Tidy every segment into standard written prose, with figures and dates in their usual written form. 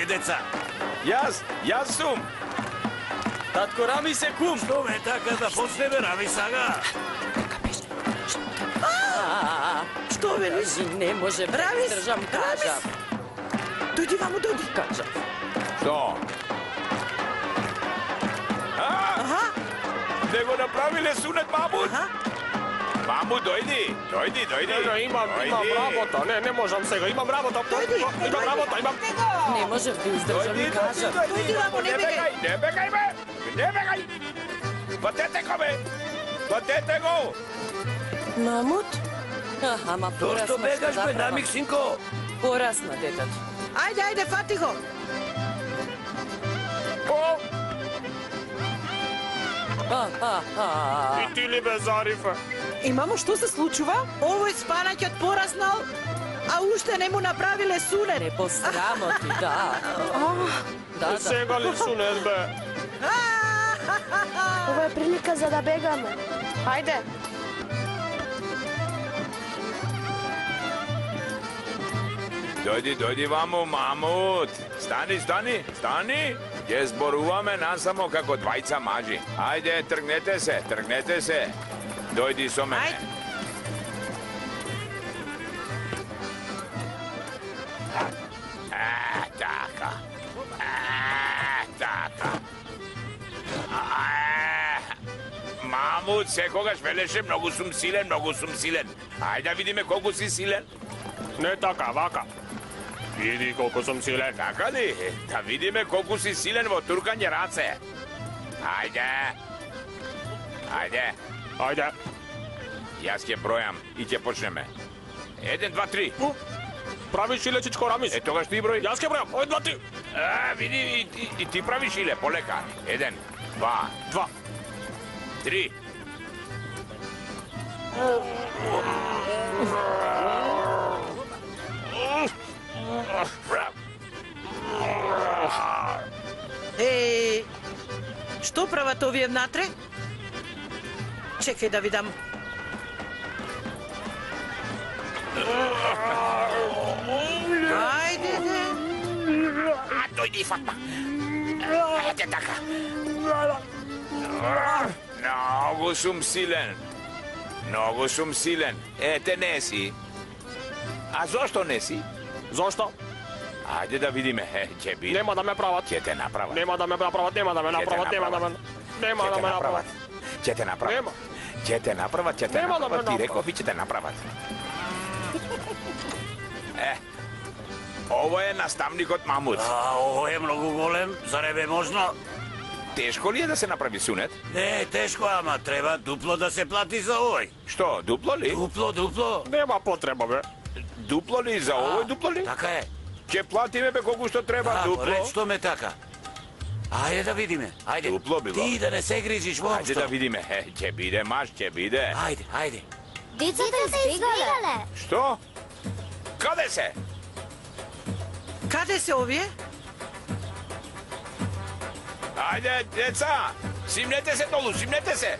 сте деца? Јас сум. Татко Рами се кум. Што ме така да почнеме Рами сага? Што велиш? Не може да Рамис, држам, кажав. Дојди ваму, дојди. Кажав. Што? Не го направиле сунет, Мамут? Мамут, дојди. Не, имам работа. Не можам сега. Имам работа. Имам работа, имам. Не можев да издржам, ми кажав. Дојди ваму, не бегај. Не бегај, бе! Не бегај! Ватете го, бе! Ватете го! Мамут? Ама Тоа порасна, што бегаш, бе, направам? намик, синко? Порасна детето. Ајде, фати го. И ти ли бе, Зарифе? И мамо, што се случува? Овој спанаќот пораснал, а уште не му направиле сунет. Не посрамоти, да. Да. Сега ли сунет, бе? Ова е прилика за да бегаме. Ајде. Дојди ваму, Мамут. Стани. Ќе зборуваме насамо како двајца мажи. Ајде, тргнете се. Дојди со мене. Така. Мамут секогаш велеше многу сум силен. Ајде да видиме колку си силен. Не така, вака. Види колку сум силен. Така ли? Да видиме колку си силен во туркање раце. Ајде. Ајде. Јас ќе бројам и ќе почнеме. 1, 2, 3. Правиш или чичко Рамис? Е, тогаш ти број. Јас ќе бројам. 1, 2, 3. Види, и ти правиш иле, полека. 1, 2, 3. Што прават овие внатре? Чекај да видам. Ајде. Дојди, Фатма. Ајде така. Многу сум силен. Ете, не си. А зошто не си? Зошто? Ајде да видиме. Ќе биде. Нема да ме прават. Ќе те направат. Нема да ме направат. Ќе те направат. Ти реков и ќе те направат. Ово е наставникот Мамут. Ово е многу голем, за не бе можно? Тешко ли е да се направи сунет? Не, тешко, ама треба дупло да се плати за овој. Што, дупло ли? Дупло. Нема потреба, бе. Дупло ли за овој дупло ли? Така е. Ќе платиме бе колку што треба дупло. Ред што ме така. Ајде да видиме. Ајде. Дупло било. Ти да не се грижиш воопшто. Ајде да видиме. Ќе биде, маш, ќе биде. Ајде. Децата избегале. Што? Каде се? Каде се овие? Ајде, деца! Симнете се долу, симнете се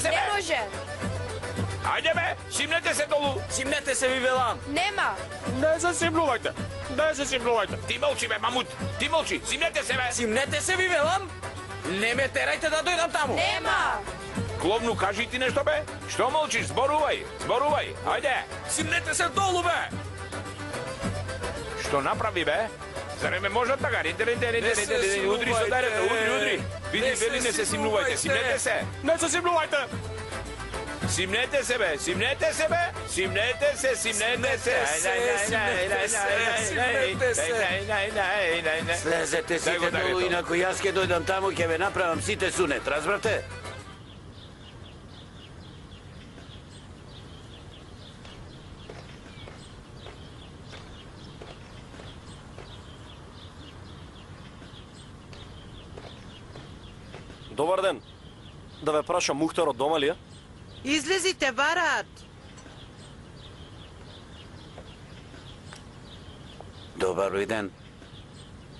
бе! Не може. Ајде бе, симнете се долу! Симнете се, ви велам. Нема. Не се симнувајте. Ти молчи бе, Мамут, ти молчи, симнете се бе! Симнете се, ви велам. Не ме терајте да дојдам таму. Нема. Кловну, кажи ти нешто бе? Што молчиш? Зборувај, ајде! Симнете се долу, бе. Што направи бе? Заре ме можат така? Удри со дарето, удри! Види, вели не се симнувајте, симнете се! Не се симнувајте. Симнете се бе! Симнете се! Слезете сите долу, инако јас ќе дојдам таму, ќе ве направам сите сунет, разбрате? Добар ден. Да ве прашам, Мухтарот дома ли е? Излезите, бараат. Добар ден.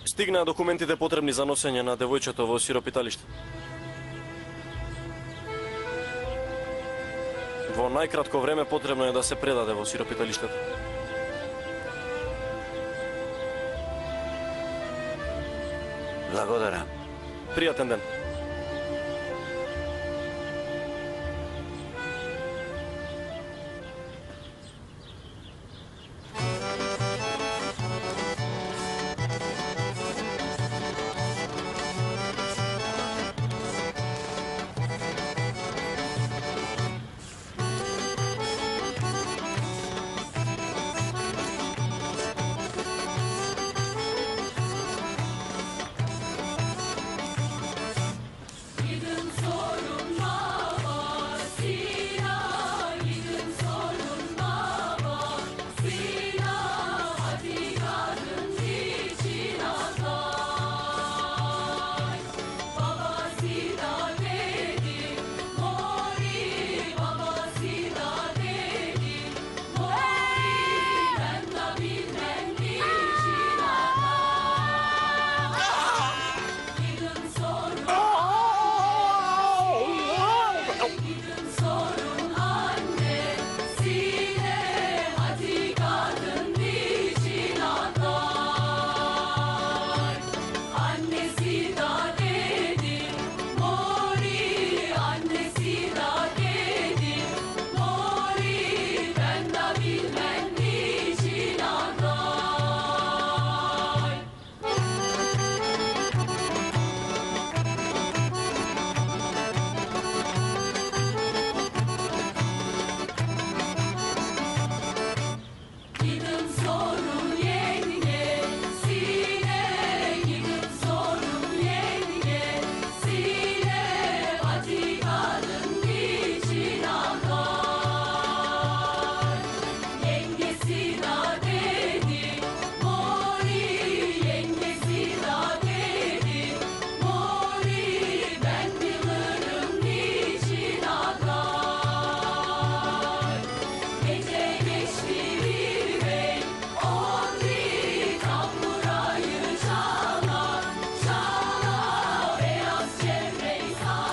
Стигнаа документите потребни за носење на девојчето во сиропиталиште. Во најкратко време потребно е да се предаде во сиропиталиштето. Благодарам. Пријатен ден.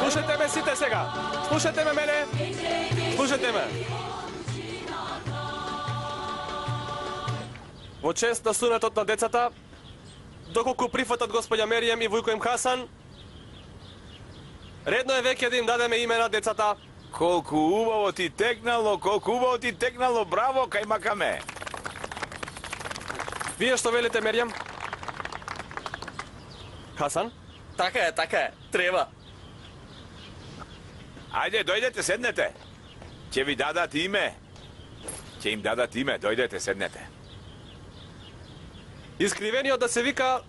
Слушайте ме сите сега. Слушайте ме мене. Слушайте ме. Во чест на сунетот на децата, доколку прифатат господја Меријем и вујко им Хасан, редно е веќе да им дадеме име на децата. Колку убаво ти текнало, колку убаво ти текнало, браво, кај макаме. Вие што велите, Меријем? Хасан? Така е, треба. Ајде, дојдете, седнете. Ќе ви дадат име. Ќе им дадат име, дојдете, седнете. Искривениот да се вика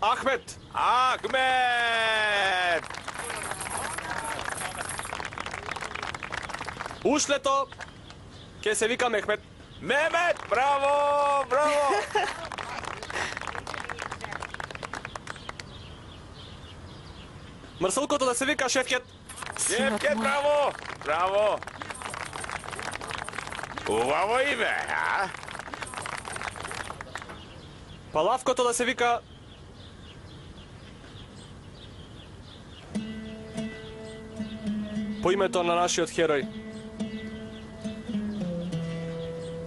Ахмет. Ахмет! Ушлето ќе се вика Мехмет. Мемет, браво, браво! Мрсулкото да се вика Шефкет. Шефкет, браво, браво! Убаво име, а? Палавкото да се вика по името на нашиот херој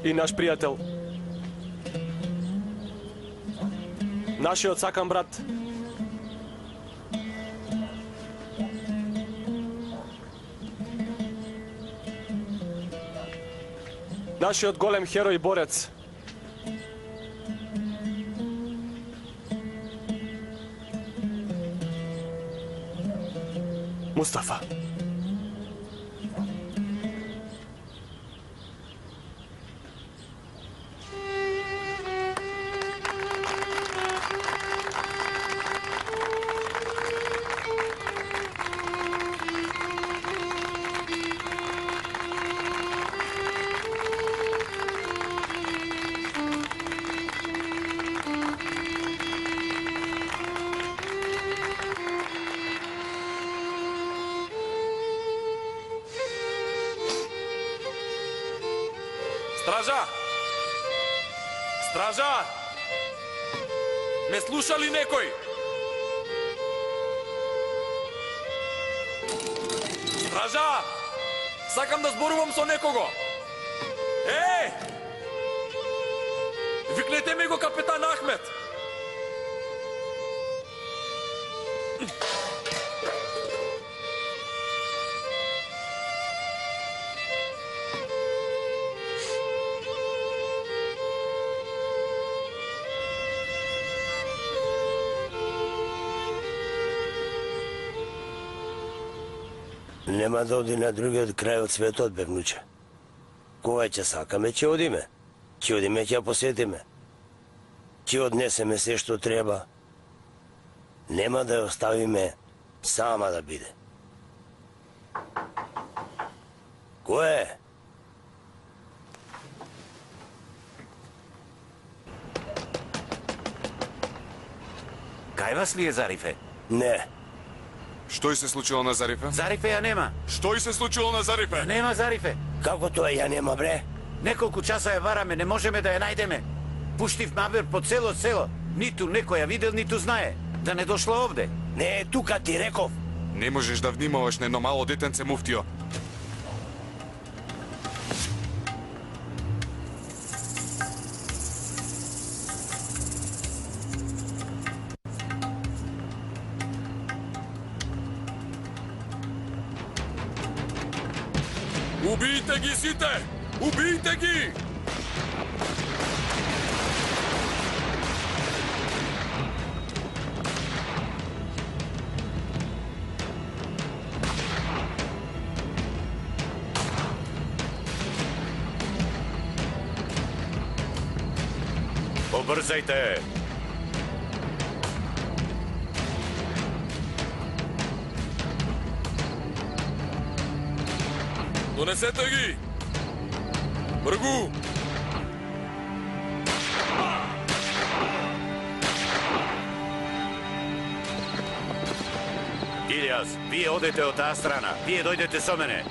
и наш пријател, нашиот сакан брат, нашиот голем херој и борец, Мустафа. Стража! Стража! Ме слуша ли некој? Стража! Сакам да зборувам со некого. Викнете ми го капетан Ахмет. Нема да оди на другиот крај од светот, бе, внуче. Кога ќе сакаме, ќе одиме. Ќе одиме, ќе ја посетиме. Ќе однесеме се што треба. Нема да ја оставиме сама да биде. Кој е? Кај вас ли е Зарифе? Не. Што й се случило на Зарифе? Зарифе ја нема. Што й се случило на Зарифе? Нема Зарифе. Како тоа ја нема, бре? Неколку часа ја вараме, не можеме да ја најдеме. Пуштив набер по цело село. Ниту некој ја видел, ниту знае. Да не дошло овде. Не е тука, ти реков. Не можеш да внимаваш на едно мало детенце, муфтио. Убијте ги сите! Убијте ги! Побрзајте! Донесете ги! Бргу! Илијас, вие одете од таа страна. Вие дојдете со мене.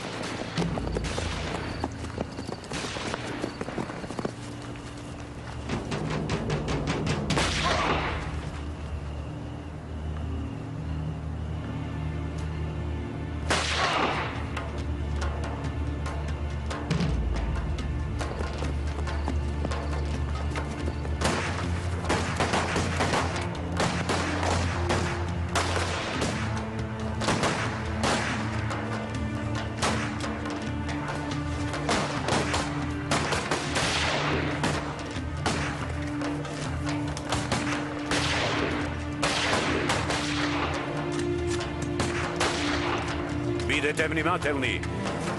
Бидете внимателни.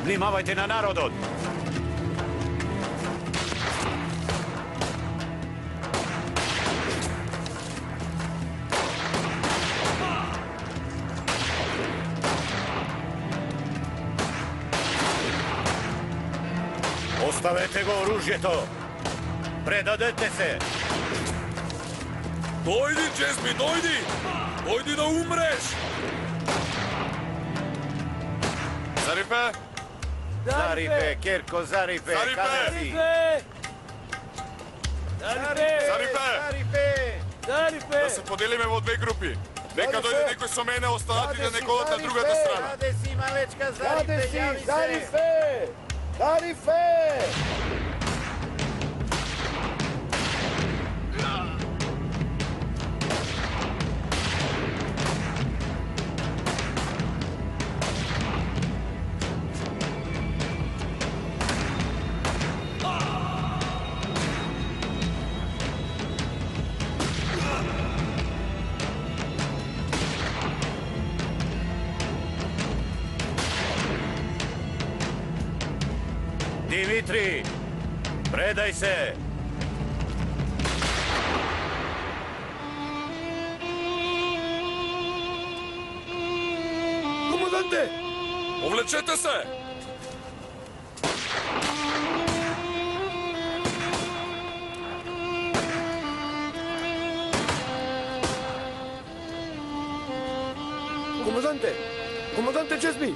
Внимавајте на народот. Оставете го оружјето. Предадете се. Дојди, Джесми, дојди! Дојди да умреш! Зарифе? Зарифе, Керко, Зарифе, Зарифе! каде си? Зарифе! Да се поделиме во две групи. Нека дојде некој со мене, останатите нека одат на другата страна. Каде си, малечка, Зарифе, јави се. Зарифе! Димитри, предај се. Команданте! Повлечете се! Команданте! Команданте Джесми!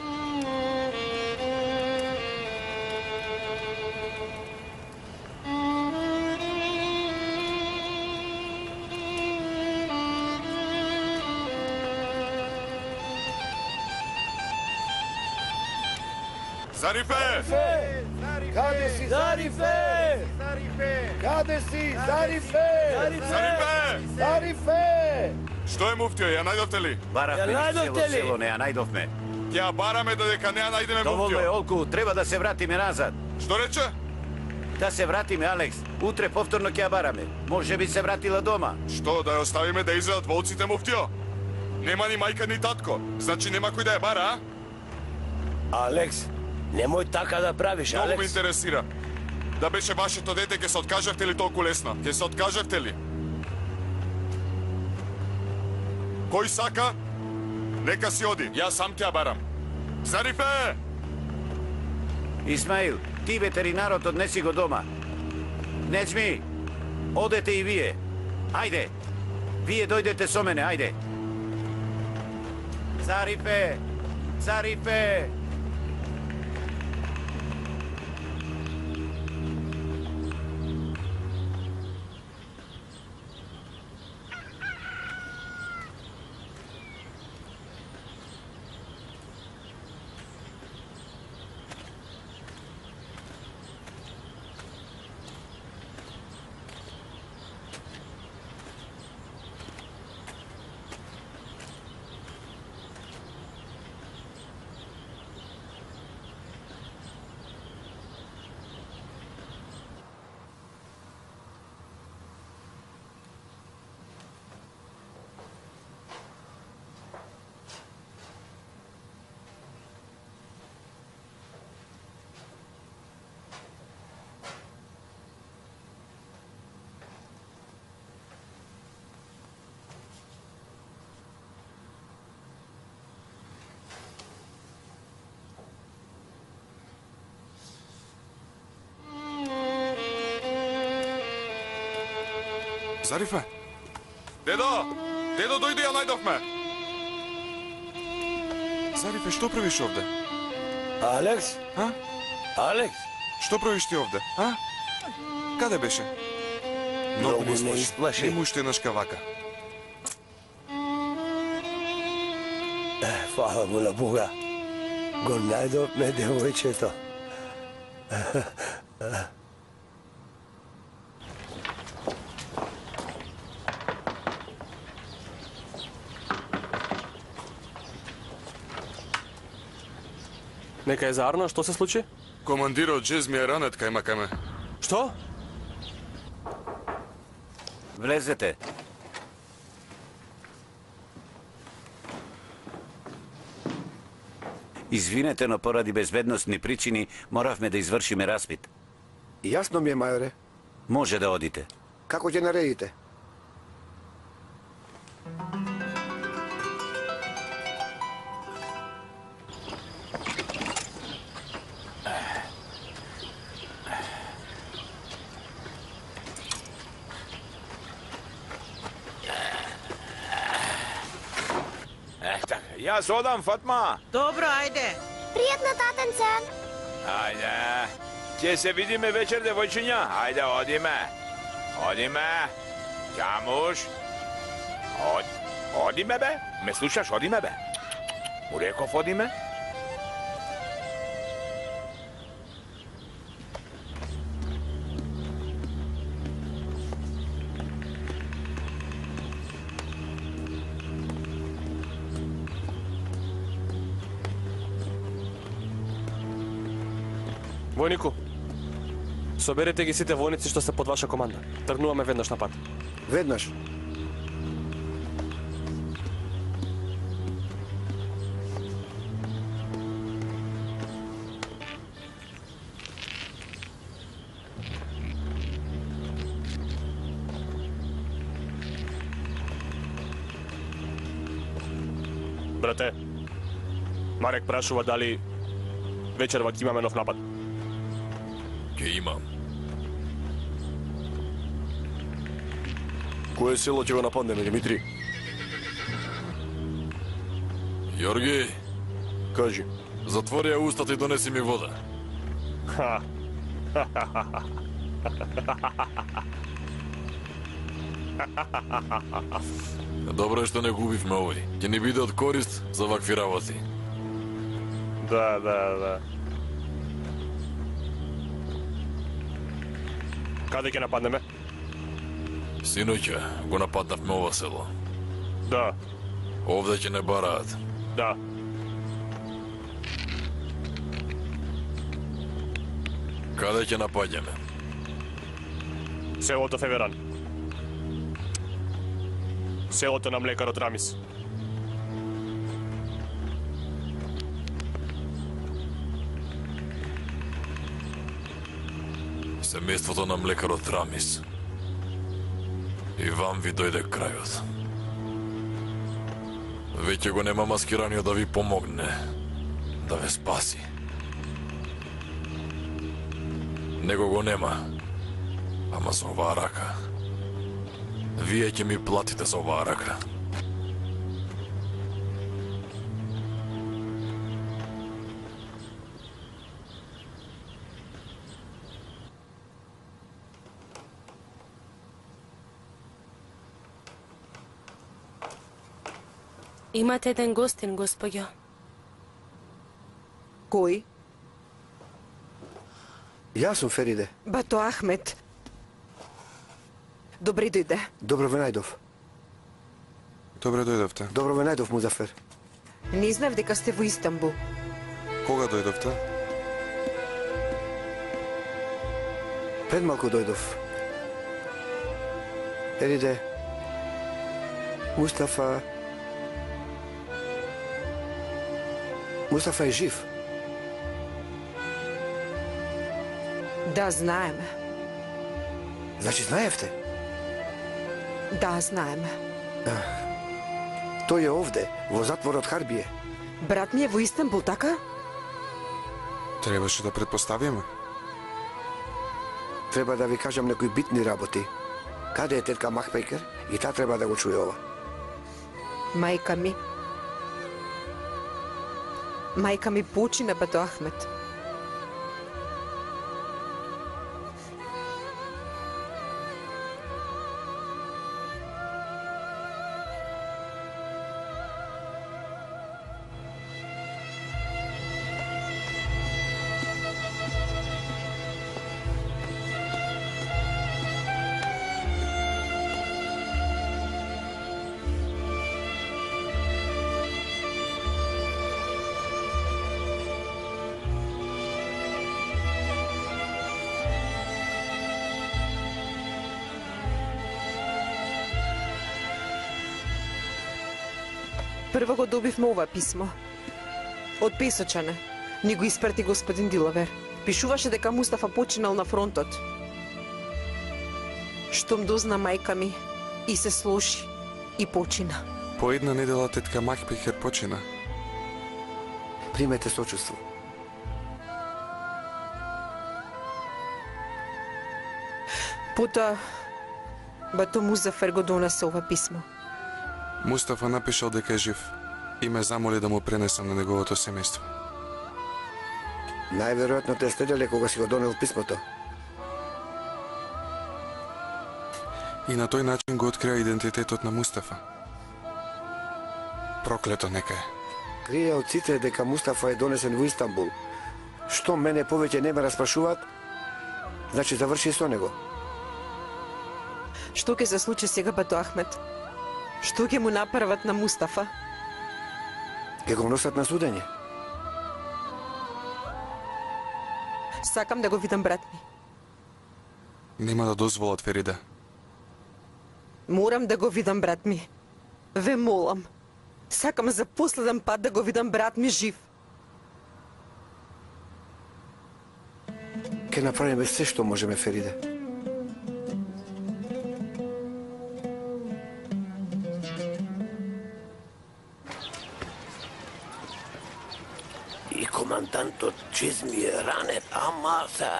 Зарифе! Каде си, Зарифе? Каде си, Зарифе? Зарифе! Зарифе! Што е муфтио, ја најдовте ли? Баравме Ja низ цело najdovte li? село, не ја најдовме. Ќе ја бараме додека не ја најдеме Доволно е, муфтио. Олку, треба да се вратиме назад. Што рече? Да се вратиме, Алекс. Утре повторно ќе ја бараме. Може би се вратила дома. Што, да ја оставиме да излезат волците муфтио? Нема ни мајка ни татко. Значи нема кој да ја бара, а? Алекс, немој така да правиш, Многу ме Алекс. интересира. Да беше вашето дете, ќе се откажавте ли толку лесно? Ќе се откажавте ли? Кој сака? Нека си оди. Јас сам ќе ја барам. Зарифе! Исмаил, ти ветеринарот однеси го дома. Неджми, одете и вие. Ајде. Вие дојдете со мене, ајде. Зарифе! Зарифе! Зарифе? Дедо! Дедо, дојди, ја најдовме! Зарифе, што правиш овде? Алекс? А? Алекс? Што правиш ти овде? А? Каде беше? Многу ме исплаши. Нему уште еднаш вака. Фала му на Бога. Го најдовме девојчето. Нека е за Арно, што се случи? Командирот Джез ми е ранет кај макаме. Што? Влезете. Извинете, но поради безбедносни причини моравме да извршиме распит. Јасно ми е, мајоре. Може да одите. Како ќе наредите? Така, јас одам, Фатма. Dobro, ajde. Пријатно, татенце. Ајде. Ќе се видиме вечер, девојчиња. Ајде, одиме. Одиме. Ќамуш. Одиме, бе. Ме слушаш, одиме, бе. Му реков, одиме. Војнику, соберете ги сите војници што се под ваша команда. Тргнуваме веднаш на пат. Веднаш. Брате, Марек прашува дали вечерва ќе имаме нов напад. Ќе имам. Кое село ќе го нападнеме, Димитри? Јорги, Кажи. затвори ја устата и донеси ми вода. Ха. Добро е што не губивме овој. Ќе ни биде од корист за вакви работи. Да. Каде ќе нападнеме? Синоќа го нападнавме ова село. Da, Ovde će ne barat. da. Kada će napadjeme? Селото Феверан. Селото на млекарот Рамис. Семейството на млекарот Рамис. И вам ви дојде крајот. Веќе го нема маскираниот да ви помогне, да ве спаси. Него го нема, ама со оваа рака. Вие ќе ми платите за оваа рака. Имате еден гостин, господјо. Кој? Јас сум Фериде. Бато Ахмет. Добри дојде. Добро ве најдов. Добре дојдовте. Добро ве најдов, Музафер. Не знав дека сте во Истанбул. Кога дојдовте? Пред малку дојдов. Фериде. Мустафа е жив. Да, знаеме. Значи знаевте? Да, знаеме. Тој е овде, во затворот Харбие. Брат ми е во Истанбул, така? Требаше да предпоставиме. Треба да ви кажам некои битни работи. Каде е тетка Махпекер? И таа треба да го чуе ова. Мајка ми. Мајка ми почина, Бато Ахмет. Прво го добивме ова писмо. Од Песочане. Ни го испрати господин Дилавер. Пишуваше дека Мустафа починал на фронтот. Штом дозна мајка ми и се слоши и почина. По една недела тетка Махпекер почина. Примете сочувство. Потоа Бато Музафер го донесе ова писмо. Мустафа напишал дека е жив и ме замоли да му пренесам на неговото семејство. Најверојатно те следеле кога си го донел писмото. И на тој начин го открија идентитетот на Мустафа. Проклето нека е. Крие од сите дека Мустафа е донесен во Истанбул. Што мене повеќе не ме распрашуваат, значи заврши со него. Што ќе се случи сега, Бато Ахмет? Што ќе му направат на Мустафа? Ке го носат на судење. Сакам да го видам брат ми. Нема да дозволат, Фериде. Морам да го видам брат ми. Ве молам. Сакам за последен пат да го видам брат ми жив. Ке направиме се што можеме, Фериде. И командантот Чизми е ранен, ама се...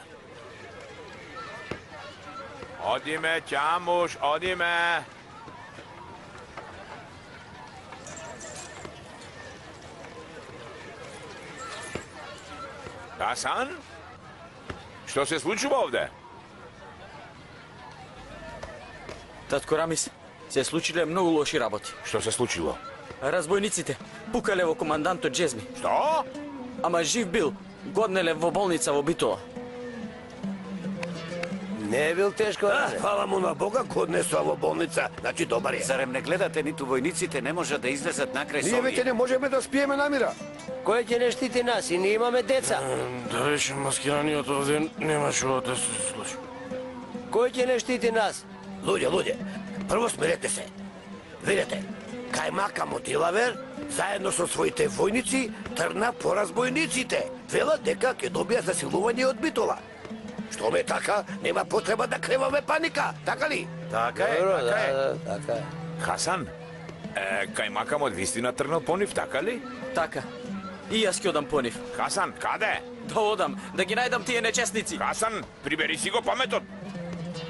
Одиме, Ќамуш, одиме. Хасан? Што се случува овде? Татко Рамис, се случиле многу лоши работи. Што се случило? Разбойниците пукале во командантот Джезми. Што? Ама жив бил, годнеле во болница во Битола. Не е бил тешко ранен. Фала му на Бога, го однесува во болница. Значи добар е. Зарем не гледате ниту војниците не можат да излезат накрај со Ние веќе овие? не можеме да спиеме намира. Кој ќе не штити нас и ние имаме деца? Да беше маскираниот овде немаше ова да се случи. Кој ќе не штити нас? Луѓе, прво смирете се. Видете, кај Макамо Дилавер, заедно со своите војници, тргна по разбойниците. Велат дека ќе добија засилување од Битола. Што ме така, нема потреба да креваме паника, така ли? Така е, Добро, така е. така е. Хасан, кај Макамот вистина тргнал по нив, така ли? Така. И јас ќе одам по нив. Хасан, каде? Да одам, да ги најдам тие нечестници. Хасан, прибери си го паметот.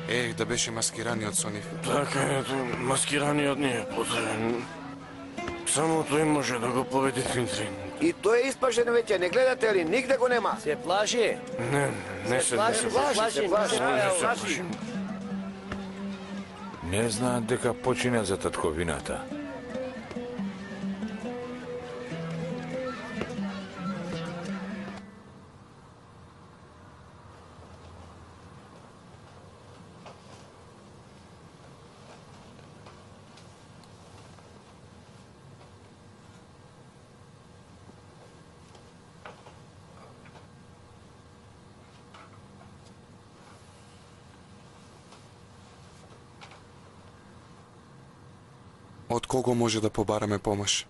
Ех, да беше маскираниот со нив. Така е, маскираниот не е потребен. Само тој може да го победи Трин-Трин. И тој е испашен веќе, не гледате ли, нигде го нема. Се плаши? Не се Плаши. Не знаат дека почина за татковината. Од кого може да побараме помош?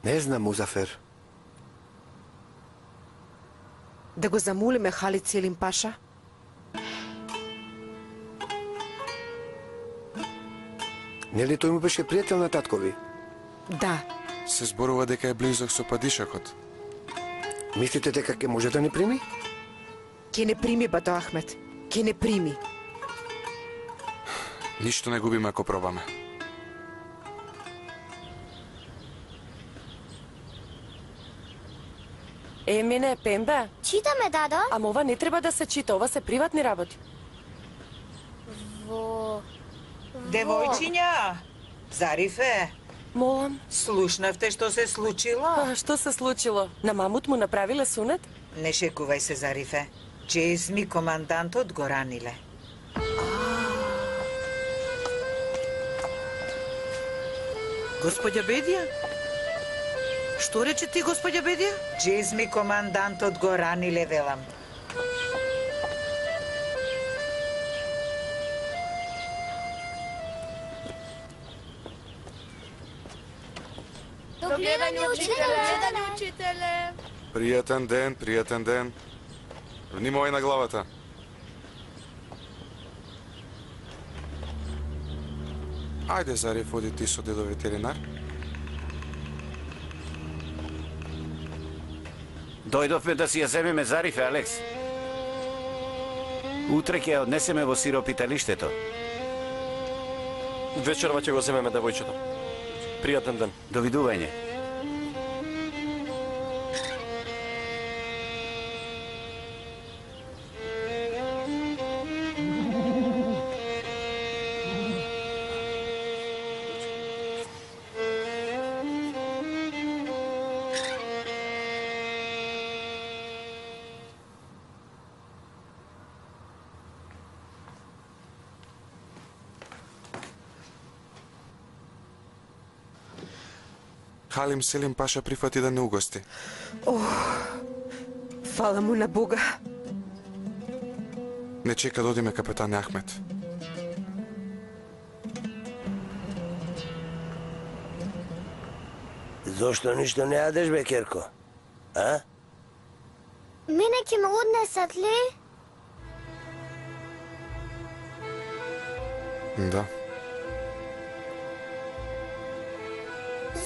Не знам, Музафер. Да го замолиме Халид Селим Паша? Нели тој му беше пријател на таткови? Да. Се зборува дека е близок со падишакот. Мислите дека ќе може да не прими? Ке не прими, Бато Ахмет. Ке не прими. Ништо не губиме ако пробаме. Емине, Пембе, Читаме, дадо. ама ова не треба да се чита, ова се приватни работи. Во... Девојчиња, Зарифе, Молам. слушнавте што се случило? Што се случило? На мамут му направиле сунет? Не шекувај се, Зарифе. Чезми командантот го раниле. Господја Бедија? Што рече ти, господја Бедија? Джезми командантот го раниле, велам. До гледање, учителе. Пријатен ден, пријатен ден. Внимавај на главата. Ајде, Зариф, оди ти со дедо ветеринар. Дојдовме да си ја земеме Зарифе, Алекс. Утре ќе ја однесеме во сиропиталиштето. Вечерва ќе го земеме девојчето. Пријатен ден. Довидување. Халим Селим Паша прифати да не угости. Фала му на Бога. Не чека да одиме капетан Ахмет. Зошто ништо не јадеш, бе, Керко? А? Мене ќе ме однесат ли? Да.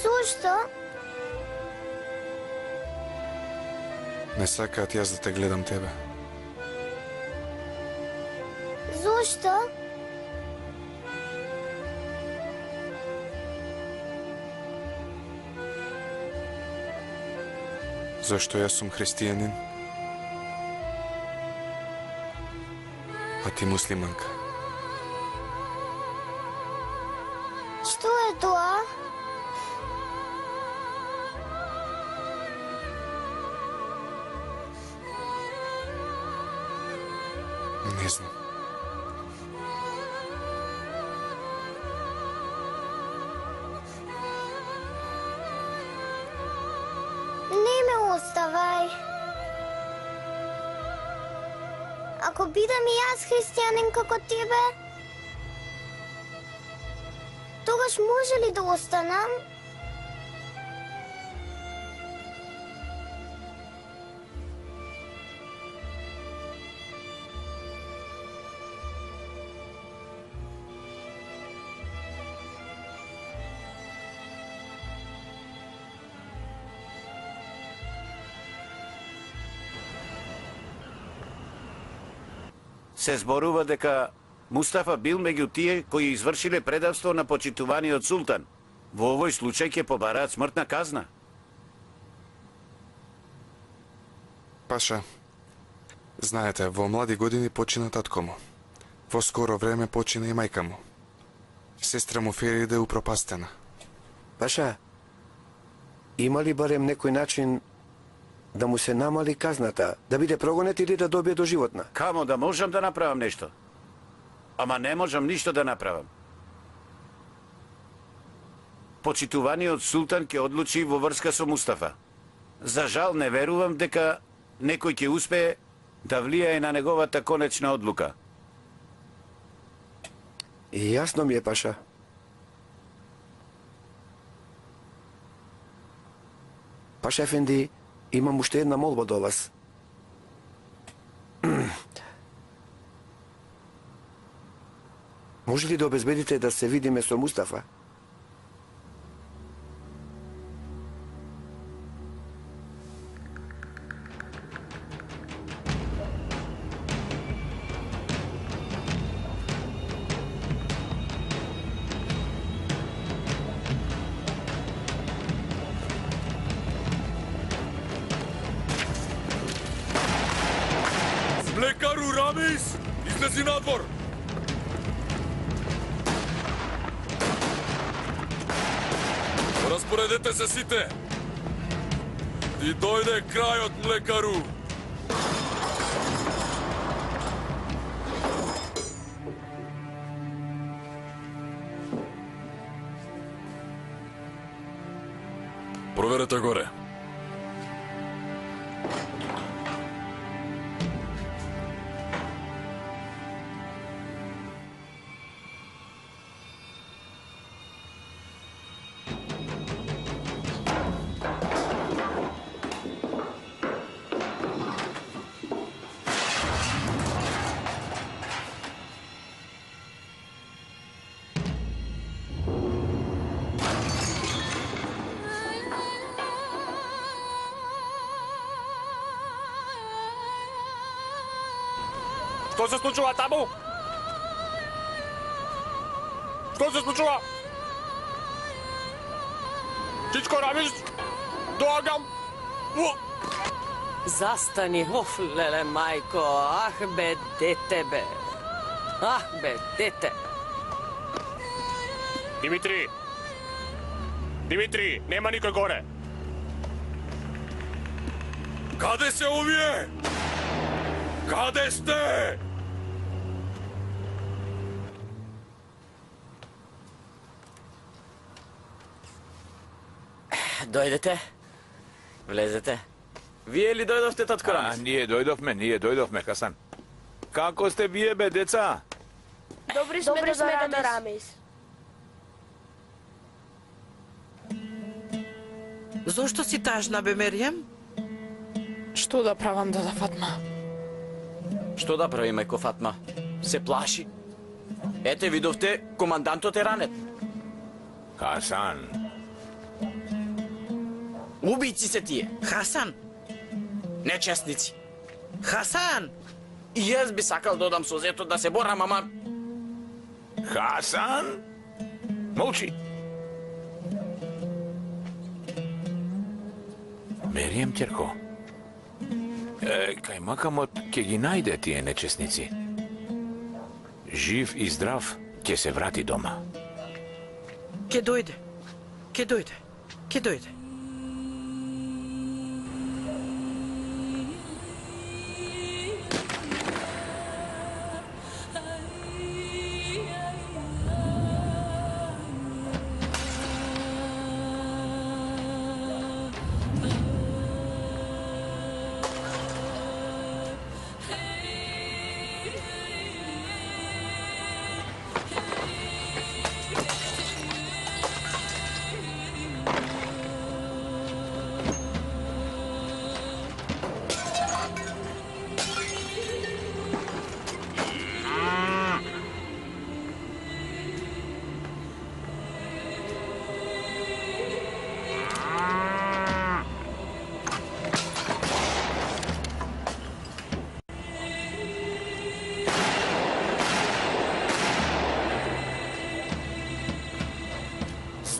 Зошто? Не сакаат јас да те гледам тебе. Зошто? Зашто јас сум христијанин, а ти муслиманка. Што е тоа? Не знам. Не ме оставај. Ако бидам и јас христијанин како тебе, тогаш може ли да останам? Се зборува дека Мустафа бил меѓу тие кои извршиле предавство на почитуваниот султан. Во овој случај ќе побараат смртна казна. Паша, знаете, во млади години почина татко му. Во скоро време почина и мајка му. Сестра му Фериде упропастена. Паша, има ли барем некој начин да му се намали казната, да биде прогонет или да добие доживотна? Камо да можам да направам нешто. Ама не можам ништо да направам. Почитуваниот султан ќе одлучи во врска со Мустафа. За жал не верувам дека некој ќе успее да влијае на неговата конечна одлука. И јасно ми е, Паша. Паша Ефенди, имам уште една молба до вас. Може ли да обезбедите да се видиме со Мустафа? Млекару Рамис, излези надвор! Распоредете се сите! И дојде крајот, млекару! Проверете горе. Што се случува таму? Што се случува? Чичко Рамис, доаѓам. Застани, оф, леле, мајко, ах бе, дете бе. Ах бе, дете. Димитри! Димитри, нема никој горе. Каде се овие? Каде сте? Дојдете. Влезете. Вие ли дојдовте, татко Рамис? Ние дојдовме, Хасан. Како сте вие, бе, деца? Добри сме, дедо Рамис. Зошто си тажна, бе, Меријем? Што да правам, дада Фатма? Што да прави, мајко Фатма? Се плаши. Ете, видовте, командантот е ранет. Хасан. Убийци се тие. Хасан! Нечестници. Хасан! И јас би сакал да одам со зетот да се борам, ама... Хасан? Молчи. Мерием, ќерко. Кај макамот ќе ги најде тие нечестници. Жив и здрав ќе се врати дома. Ке дојде. Ке дојде. Ке дојде.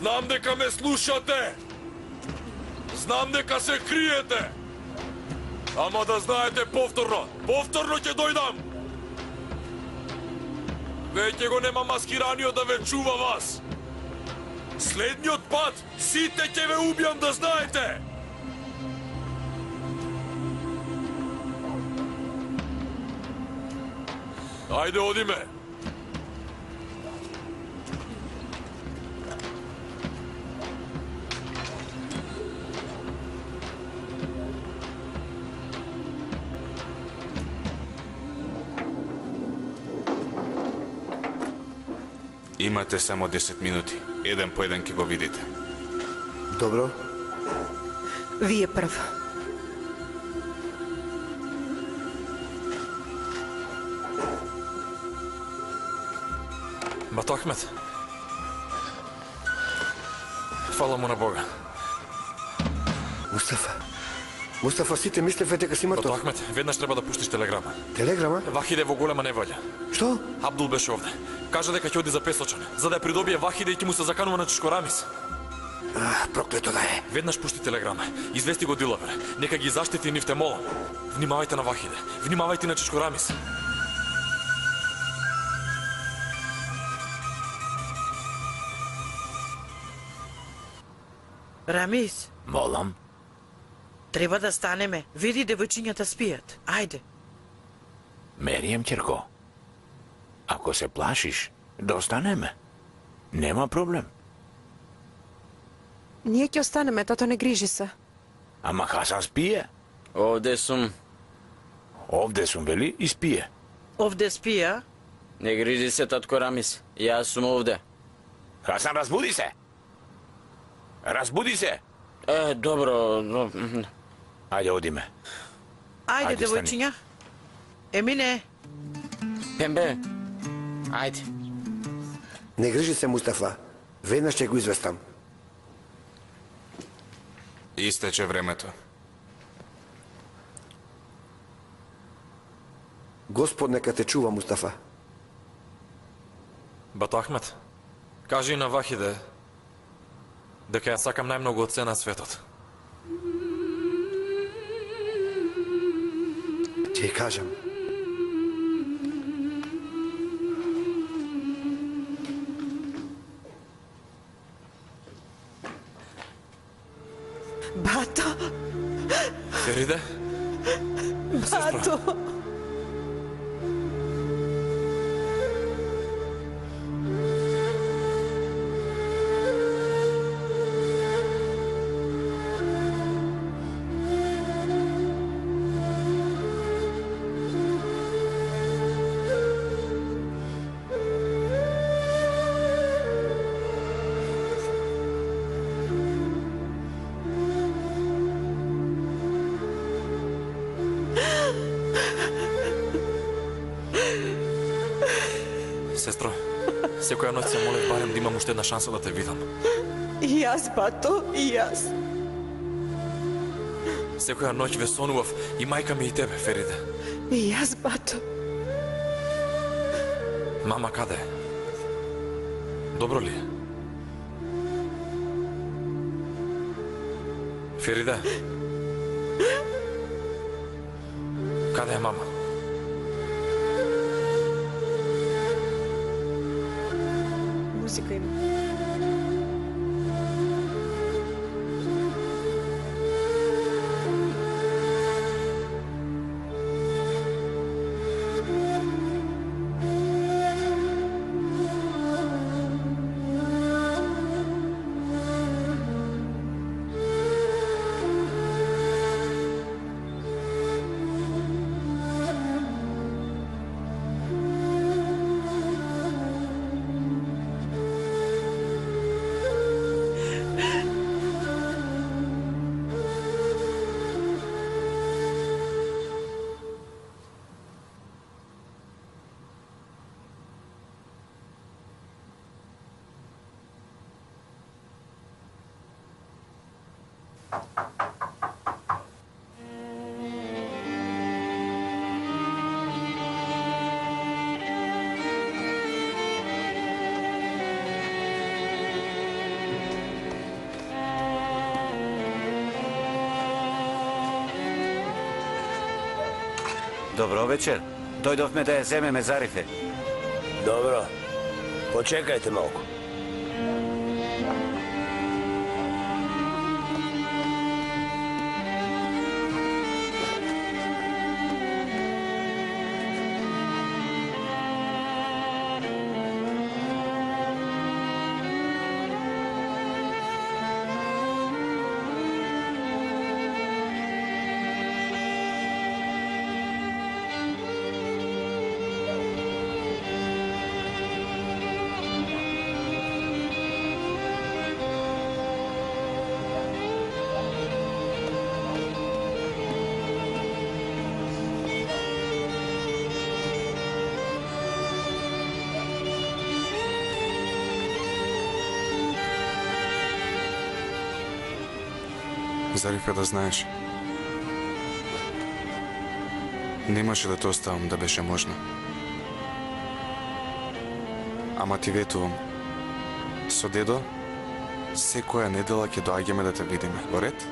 Знам дека ме слушате. Знам дека се криете. Ама да знаете повторно ќе дојдам. Веќе го нема маскираниот да ве чува вас. Следниот пат сите ќе ве убијам, да знаете. Ајде, одиме. Имате само 10 минути. Еден по еден ќе го видите. Добро. Вие прв. Бато Ахмет. Фала му на Бога. Мустафа, сите мислеве дека си мртов. Бато Ахмет, веднаш треба да пуштиш телеграма. Телеграма? Вахиде во голема неволја. Што? Абдул беше овде. Кажа дека ќе оди за Песочане, за да ја придобие Вахиде и ќе му се заканува на Чичко Рамис. Проклето да е. Веднаш пушти телеграма. Извести го Дилавер. Нека ги заштити нивте, молам. Внимавајте на Вахиде. Внимавајте на Чичко Рамис. Рамис, Молам. треба да станеме. Види, девојчињата спијат. Ајде. Мерием, ќерко. Ако се плашиш, да останеме. Нема проблем. Ние ќе останеме, тато, не грижи се. Ама Хасан спие. Овде сум. Овде сум, вели, и спие. Овде спија? Не грижи се, татко Рамис. Јас сум овде. Хасан, разбуди се! Разбуди се! Добро. Ајде, одиме. Ајде, Ајде, девојчиња. Емине. Пембе. Ајде. Не грижи се, Мустафа. Веднаш ќе го известам. Истече времето. Господ нека те чува, Мустафа. Бато Ахмет, кажи на Вахиде дека ја сакам најмногу од се на светот. Ќе ја кажам. Бато! Фериде? Бато! Сестро, секоја ноќ се молев барем да имам уште една шанса да те видам. И јас, бато, и јас. Секоја ноќ ве сонував и мајка ми и тебе, Фериде. И јас, бато. Мама каде е? Добро ли е? Фериде? Каде е мама? Музика има. Добро вечер. Дојдовме да ја земеме Зарифе. Dobro, počekajte malko. Зарифе, да знаеш. Немаше да те оставам да беше можно. Ама ти ветувам. Со дедо, секоја недела ќе доаѓаме да те видиме. Во ред?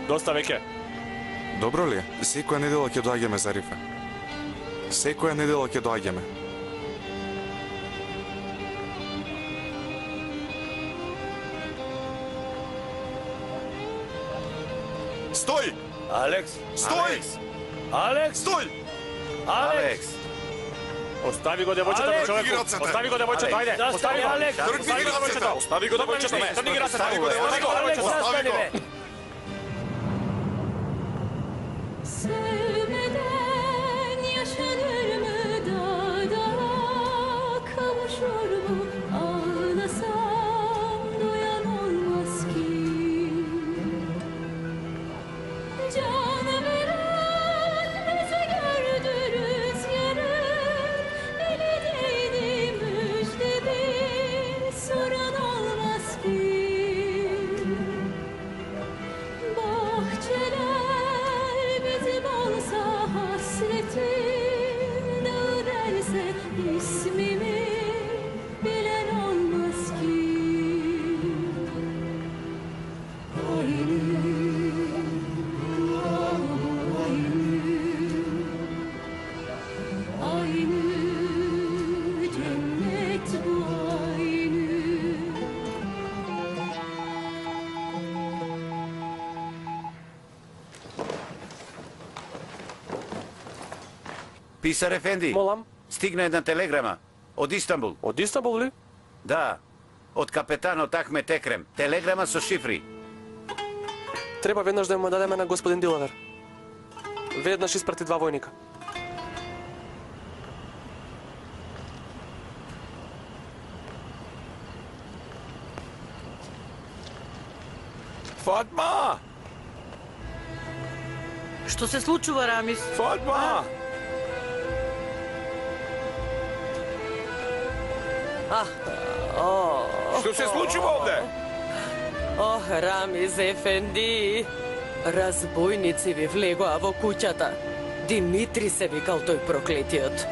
Доста веќе. Добро ли е? Секоја недела ќе доаѓаме, Зарифе. Секоја недела ќе доаѓаме. Стој! Алекс! Стој! Алекс! Стој! Алекс! Остави го девојчето, човеку. Остави го девојчето, ајде. Остави го. Остави го девојчето. Остави го девојчето. Остави го рацете. Остави го девојчето. Остави го. Sevmeden yaşanır mı dağda, kavuşur mu ağlasam duyan olmaz ki. Can veren bizi gördü rüzgarın, eli değdi müjde bir soran olmaz ki. Bahçeler bizim olsa hasretim, dağıverse ismimi bilen olmaz ki. Aynı, aynı cennet bu aynı. Писар Ефенди. Молам. Стигна една телеграма од Истанбул. Од Истанбул ли? Да. Од капетанот Ахмет Екрем. Телеграма со шифри. Треба веднаш да му дадеме на господин Дилавер. Веднаш испрати 2 војника. Фатма! Што се случува, Рамис? Фатма! Што се случува овде? Ох, Рамиз Ефенди, разбойници ви влегоа во куќата. Димитри се викал тој проклетиот.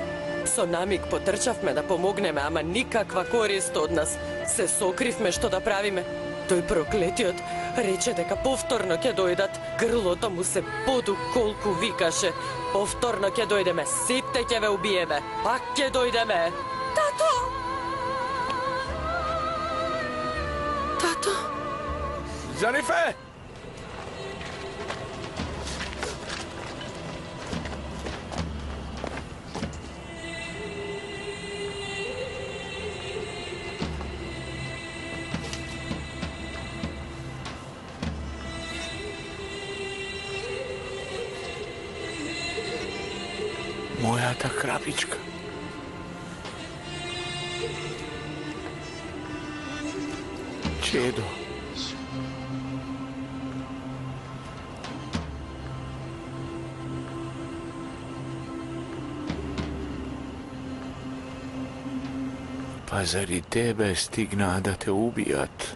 Со намиг потрчавме да помогнеме, ама никаква корист од нас. Се сокривме што да правиме. Тој проклетиот рече дека повторно ќе дојдат. Грлото му се поду колку викаше. Повторно ќе дојдеме, сите ќе ве убиеме. Пак ќе дојдеме. Тато! Тато! Зарифе! Мојата крапичка. Чедо. Па зари тебе стигнаа да те убијат?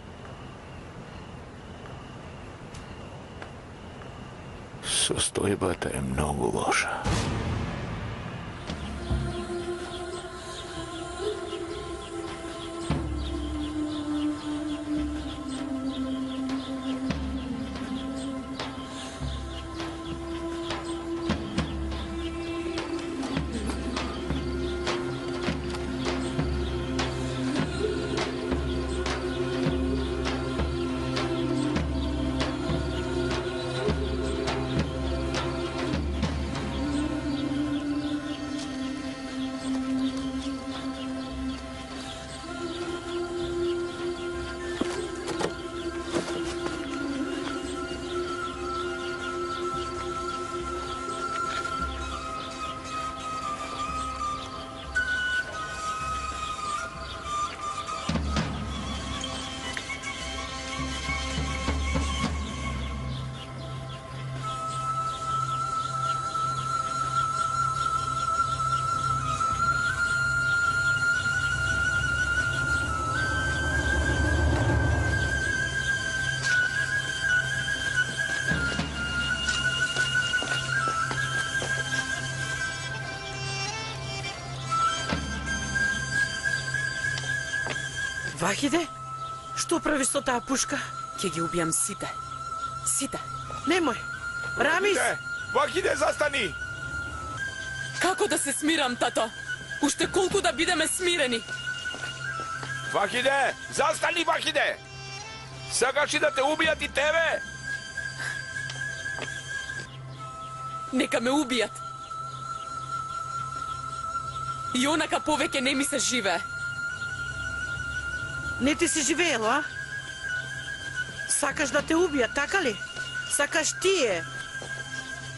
Состојбата е многу лоша. Вахиде, што правиш со таа пушка? Ќе ги убијам сите. Сите. Немој. Рамис! Вахиде, застани! Како да се смирам, тато? Уште колку да бидеме смирени? Вахиде, застани, Вахиде! Сакаш ли да те убијат и тебе? Нека ме убијат. И онака повеќе не ми се живее. Не ти си живеело, а? Сакаш да те убијат, така ли? Сакаш тие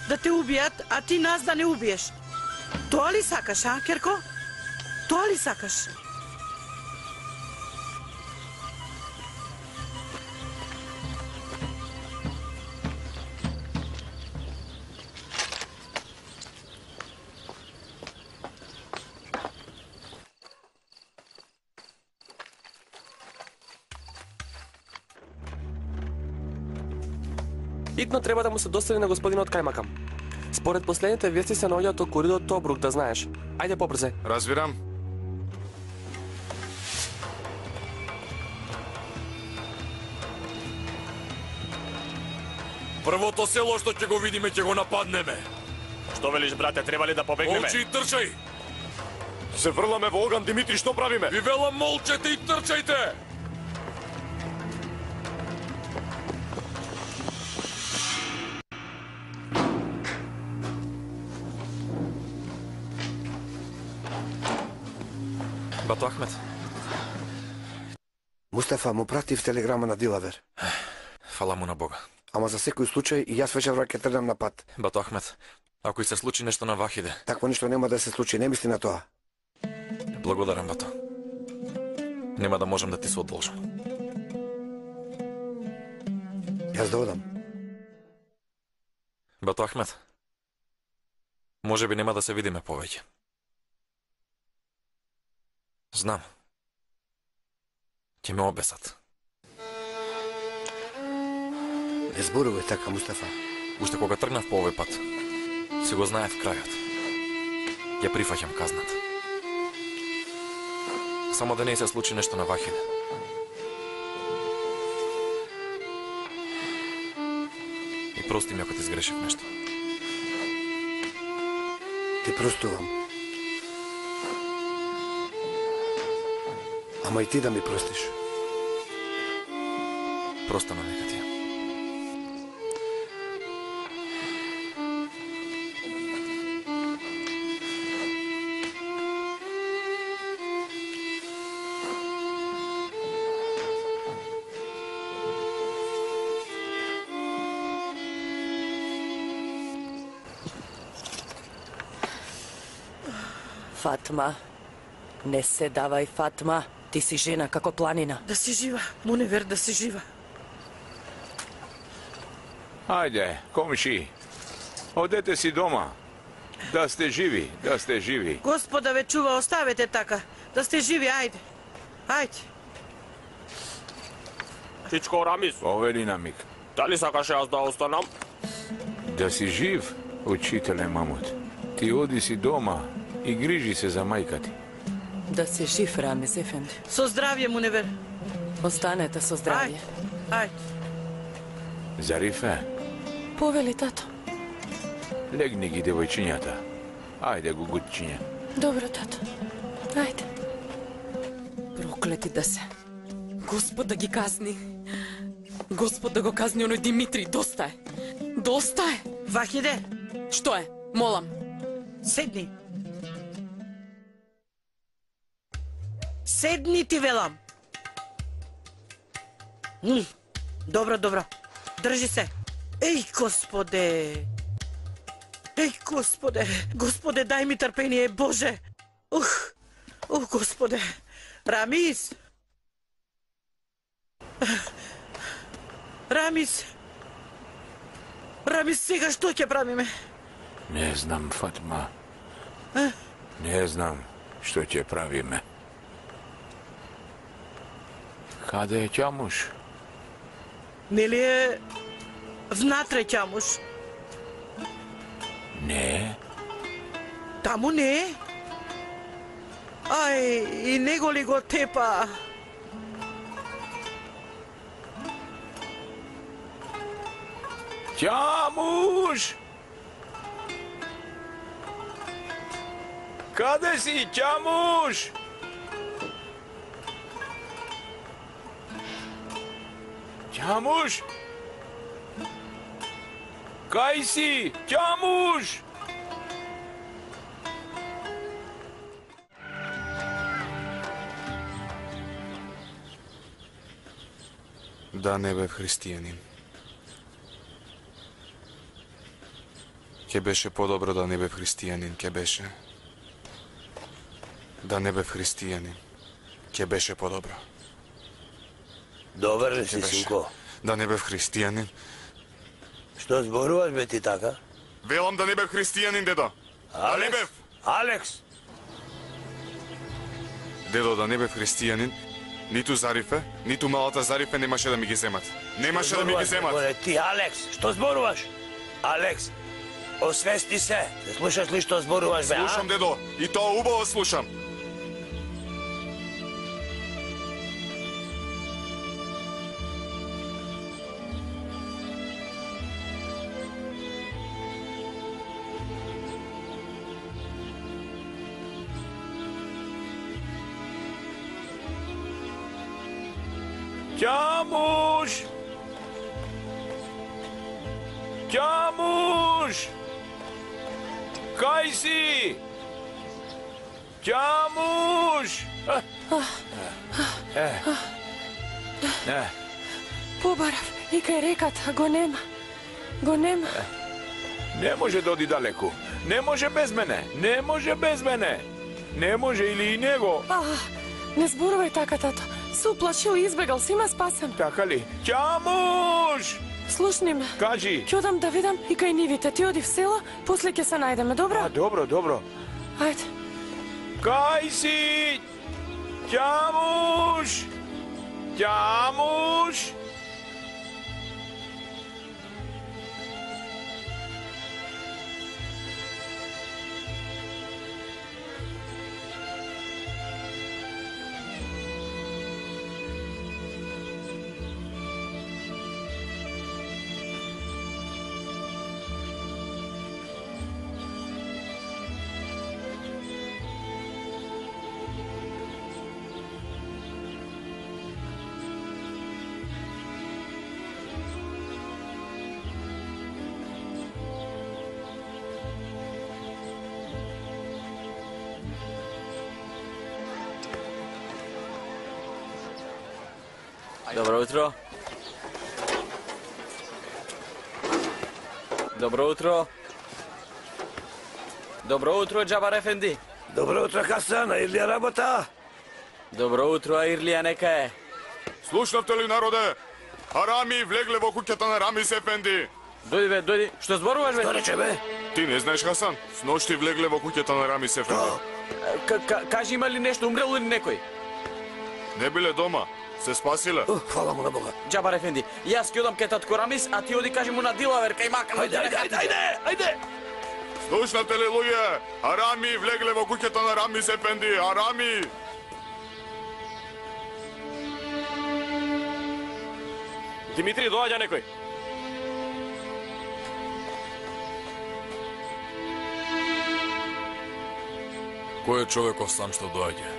да те убијат, а ти нас да не убиеш. Тоа ли сакаш, а, Керко? Тоа ли сакаш? Итно треба да му се достави на господинот Кајмакам. Според последните вести се наоѓаат од коридор Тобрук, да знаеш. Ајде побрзе. Разбирам. Првото село што ќе го видиме, ќе го нападнеме. Што велиш, брате, треба ли да побегнеме? Молчи и трчај! Се врламе во оган, Димитри, што правиме? Ви велам, молчете и трчајте! Бато Ахмет. Мустафа, му пратив телеграма на Дилавер. Фала му на Бога. Ама за секој случај и јас вечерва ќе тргнам на пат. Бато Ахмет, ако и се случи нешто на Вахиде. Такво ништо нема да се случи, не мисли на тоа. Благодарам, Бато. Нема да можам да ти се одолжам. Јас да одам. Бато Ахмет, може би нема да се видиме повеќе. Знам. Ќе ме обесат. Не зборувај така, Мустафа. Уште кога тргнав по овој пат, се го знаев крајот. Ја прифаќам казната. Само да не се случи нешто на Вахиде. И прости ми ако ти сгрешив нешто. Ти простувам. Ама и ти да ми простиш. Просто на нека ти. Фатма, не се давај, Фатма. Ти си жена како планина. Да си жива, Муневер, да си жива. Ајде, комши, одете си дома. Да сте живи, да сте живи. Господа ве чува, оставете така. Да сте живи, ајде. Ајде. Чичко, Рамис. Повели на миг. Дали сакаш јас да останам? Да си жив, учителе Мамут. Ти оди си дома и грижи се за мајка ти. Да си жив, Рамис Ефенди. Со здравје, Муневер. Останете со здравје. Ајде. Зарифе, Повели, тато. легни ги девојчињата. Ајде, гугутчиња. Добро, тато. Ајде. Проклети да се. Господ да ги казни. Господ да го казни оној Димитри. Доста е. Доста е. Вахиде. Што е? Молам. Седни. Седни, ти велам. Добро, добро. Држи се. Еј, Господе. Еј, Господе. Господе, дај ми трпение, Боже. Господе. Рамис. Рамис. Рамис, сега што ќе правиме? Не знам, Фатма. Не знам што ќе правиме. Каде е Ќамуш? Нели е внатре Ќамуш? Не. Таму не е? Ај, и него ли го тепа? Ćamuš! Kade si, Ćamuš? Ćamuš? Kaj si, Ćamuš? Да не бев христијанин. Ке беше подобро да не бев христијанин, ке беше. Да не бев христијанин, ке беше подобро. Добар ли си, синко? Да не бев христијанин. Што зборуваш, бе, ти така? Велам да не бев христијанин, дедо. Да не бев. Алекс! Дедо, да не бев христијанин, ниту Зарифе, ниту малата Зарифе немаше да ми ги земат. Немаше да ми ги земат. Ти, Алекс, што зборуваш? Алекс, освести се. Не слушаш ли што зборуваш, бе, а? Слушам, дедо, и тоа убаво слушам. Ćamuš! Ćamuš! Kaj si? Ćamuš! Побарав, и кај реката го нема. Го нема. Не може да оди далеку. Не може без мене. Не може без мене. Не може или и него. Не зборувај така, тато. Се уплашил и избегал, си ме спасен. Така ли? Ćamuš! Слушни ме. Кажи. Ќе одам да видам и кај нивите. Ти оди в села, после ќе се најдеме, добро? Добро, добро. Ајде. Кај си? Ćamuš! Ćamuš! Dobro jutro. Dobro jutro. Dobro утро, Джабар Ефенди. Добро утро, Хасан, а Ирлија работа? Добро утро, а Ирлија нека е. Слушнавте ли, народе? Арами влегле во куќата на Рамис Ефенди. Дојди бе, дојди. Што зборуваш бе? Што рече бе? Ти не знаеш, Хасан? Сношти влегле во куќата на Рамис Ефенди. Кажи, има ли нешто, умрел ли некој? Не биле дома. Се спасиле. Фала му на Бога. Джабар Ефенди, јас ќе одам кај татко Рамис, а ти оди кажи му на Дилавер кај Макан. Ајде! Слушнате ли, луѓе? Арами влегле во куќата на Рамис Ефенди. Арами! Димитри, доаѓа некој. Кој е човеков сам што доаѓа?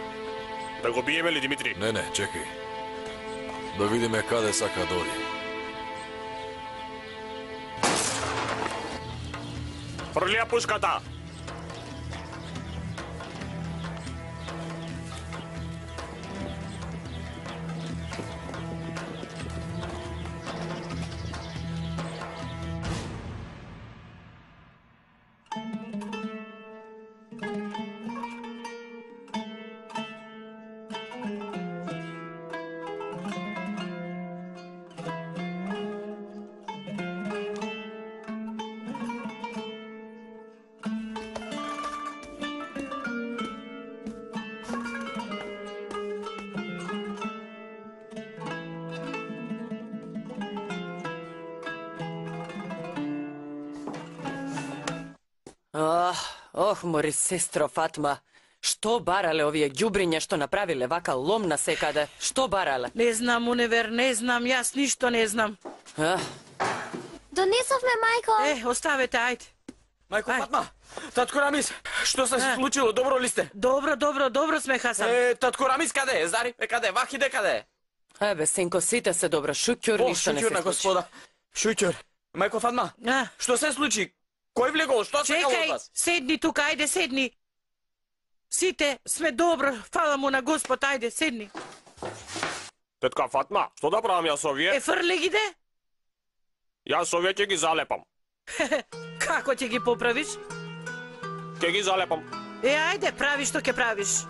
Да го биеме ли, Димитри? Не, чекај. Да видиме каде сака да оди. Фрлија пушката. Ох, мори сестро Фатма, што барале овие ѓубриња што направиле вака ломна секаде? Што барале? Не знам, Уневер, не знам, јас ништо не знам. Донесовме, мајко. Оставете, ајде. Мајко Фатма, татко Рамис, што се случило? Добро ли сте? Добро сме, Хасан. Татко Рамис каде е? Зари, каде е? Вахиде каде е? Бе, синко, сите се добро. Шуќур, ништо не се Шуќур на случи. господа. Шуќур. Мајко Фатма, што се случи? Кој влегол? Што се кало од вас? Седни тука, ајде, седни. Сите сме добро, фала му на Господ, ајде, седни. Тетка Фатма, што да правам јас овие? Фрли ги де? Јас овие ќе ги залепам. Како ќе ги поправиш? Ќе ги залепам. Ајде, прави што ќе правиш.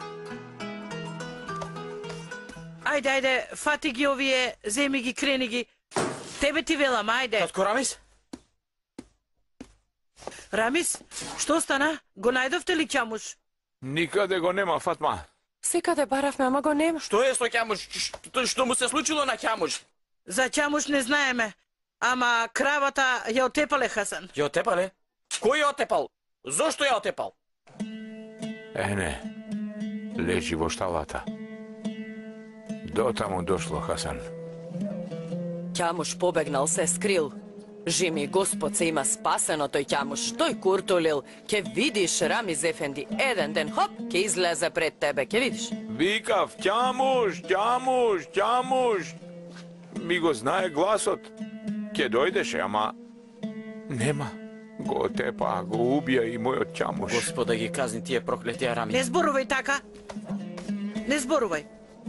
Ајде, фати ги овие, земи ги, крени ги. Тебе ти велам, ајде. Татко Рамис? Рамис, што стана? Го најдовте ли ќамуш? Никаде го нема, Фатма. Секаде баравме, ама го нема. Што е со Ќамуш? Што му се случило на Ќамуш? За ќамуш не знаеме. Ама кравата ја отепале, Хасан. Ја отепале? Кој ја отепал? Зошто ја отепал? Не. Лежи во шталата. До таму дошло, Хасан. Ќамуш побегнал, се скрил. Жими Господ се има спасено тој ќамуш. Тој куртулил. Ке видиш, Рамиз ефенди, еден ден, хоп, ке излезе пред тебе, ке видиш. Викав, Ќамуш, Ќамуш, Ќамуш. Ми го знае гласот. Ке дојдеше, ама нема. Го тепа, го убија и мојот Ќамуш. Господа ги казни тие проклетија Рами. Не зборувај така. Не зборувај.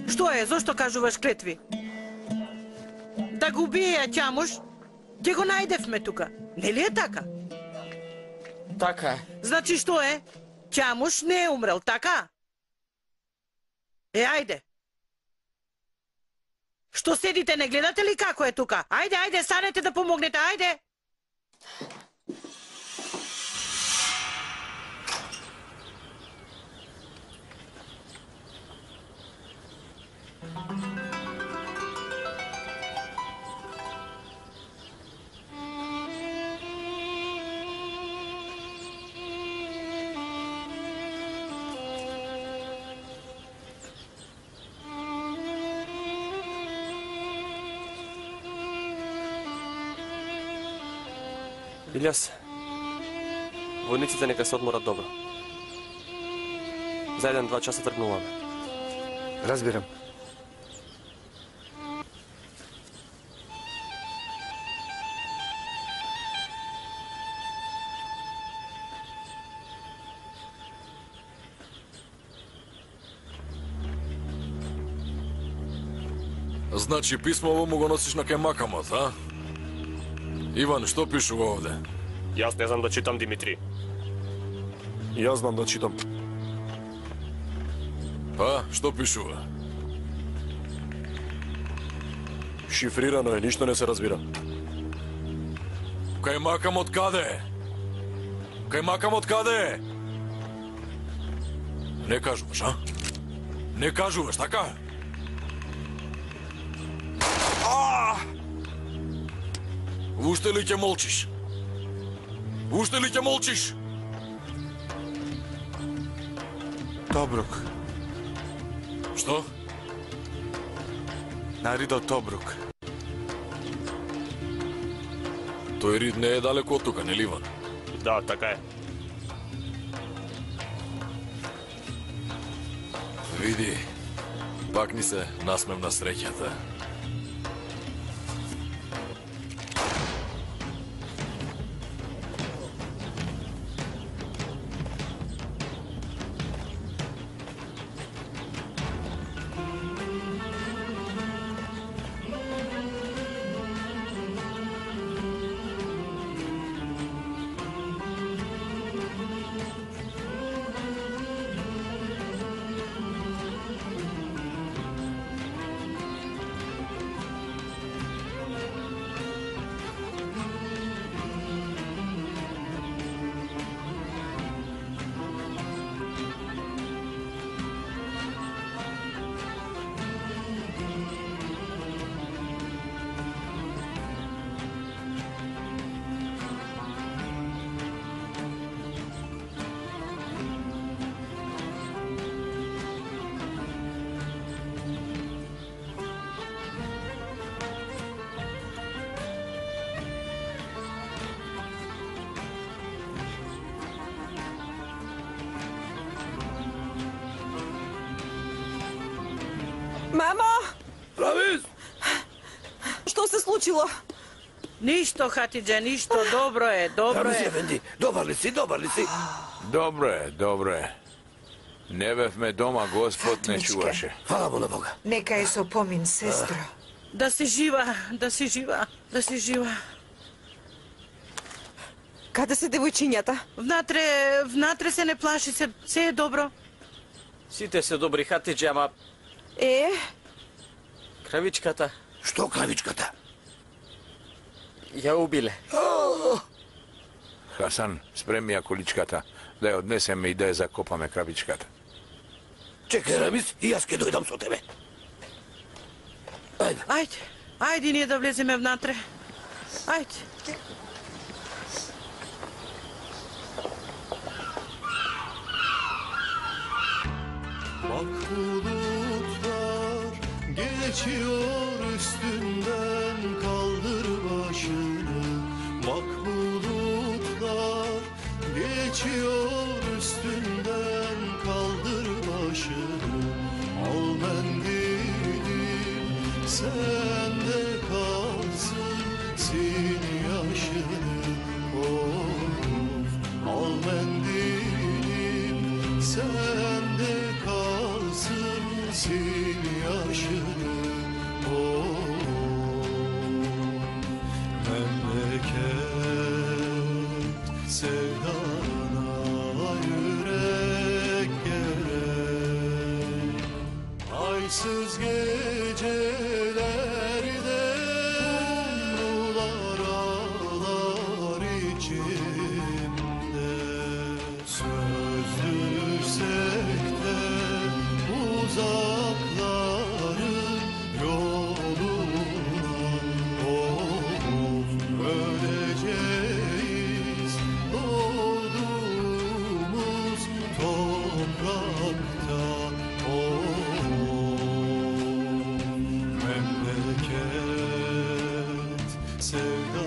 Што е, зошто кажуваш клетви? Да го убие ќамуш? Ќе го најдевме тука. Нели е така? Така е. Значи што е? Ќамуш не е умрел, така? Ајде. Што седите, не гледате ли како е тука? Ајде, станете да помогнете, ајде. Илјас, војниците нека се одморат добро. За 1-2 часа тргнуваме. Разбирам. Значи писмово му го носиш на кај макамот, а? Иван, што пишува овде? Јас не знам да читам, Димитри. Јас знам да читам. Па, што пишува? Шифрирано е, ништо не се разбира. Кај макамот каде е? Кај макамот каде е? Не кажуваш, а? Не кажуваш, така? Уште ли ќе молчиш? Уште ли ќе молчиш? Тобрук. Што? Наридо Тобрук. Тој рид не е далеко од тука, нели, Иван? Да, така е. Види, пак ни се насмевна среќата. Što se случило? Ništo, Hatidže, ništo. Dobro je, dobro Ramiz je. Efendi, dobar li si, dobar li si? Dobro je, dobro je. Ne bev me doma, gospod ne čuvaše. Hvala mu na Boga. Neka je se opomin, sestro. Da si živa, da si živa, da si živa. Kada se devojčinjata? Внатре се не плаши, се е добро. Сите се добри, Хатидже, ама... Кравичката. Што кравичката? Ја убиле. Хасан, спреми ја количката, да ја однесеме и да ја закопаме кравичката. Чекај, Рамис, и јас ке дојдам со тебе. Ајде, ајде ние да влеземе внатре. Ајде. Bak bulutlar geçiyor üstünden, kaldır başını. Bak bulutlar geçiyor üstünden, kaldır başını. Al mendili sende kalsın, sil yaşını. Of, al mendilim sende kalsın, sil yaşını. Memleket sevdana yürek gerek. Aysız gecelerde umrular ağlar içimde. Sözlüsek de uzakların yolundan, of, öleceğiz doğduğumuz toprakta. Of, memleket sevda